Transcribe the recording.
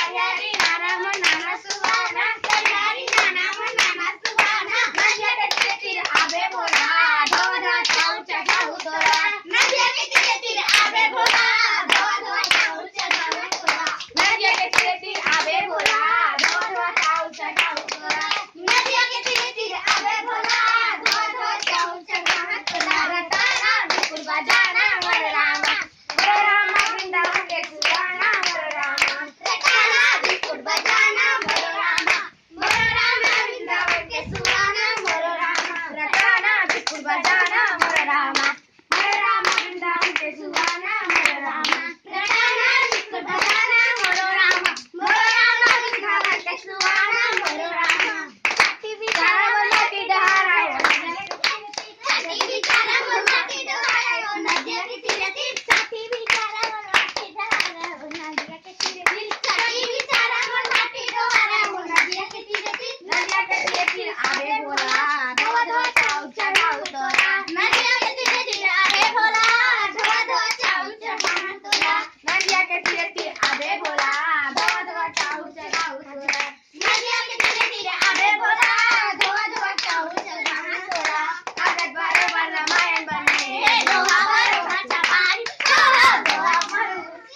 तैयारी नाना मन नाना सुहाना तैयारी नाना मन नाना सुहाना नदिया के तीरे तीरे आवे भोला धोवा धोवा चाऊ चढ़ाऊ तोरा नदिया के तीरे तीरे आवे भोला धोवा धोवा चाऊ चढ़ाऊ तोरा नदिया के तीरे तीरे आवे भोला धोवा धोवा चाऊ चढ़ाऊ तोरा नदिया के तीरे तीरे आवे भोला धोवा धोवा चाऊ चढ़ाऊ तोरा रटाना बिल्कुल बजाना वर रामा वृंदावन के सुहाना वर रामा रटाना बिल्कुल बजाना वर रामा वृंदावन के सुहाना वर रामा रटाना बिल्कुल बजाना वर रामा वृंदावन के सुहाना वर रामा रटाना बिल्कुल बजाना वर रामा वृंदावन के सुहाना वर रामा छठी विचारा की डहारायो छठी विचारा की डहारायो नदिया के तीरे तीरे छठी विचारा की डहारायो नदिया के तीरे तीरे छठी विचारा की डहारायो नदिया के तीरे तीरे आवे भोला धोवा धोवा चाऊ चढ़ाऊ तोरा नदिया के तीरे तीरे आवे भोला धोवा धोवा चाऊ चढ़ाऊ तोरा नदिया के तीरे तीरे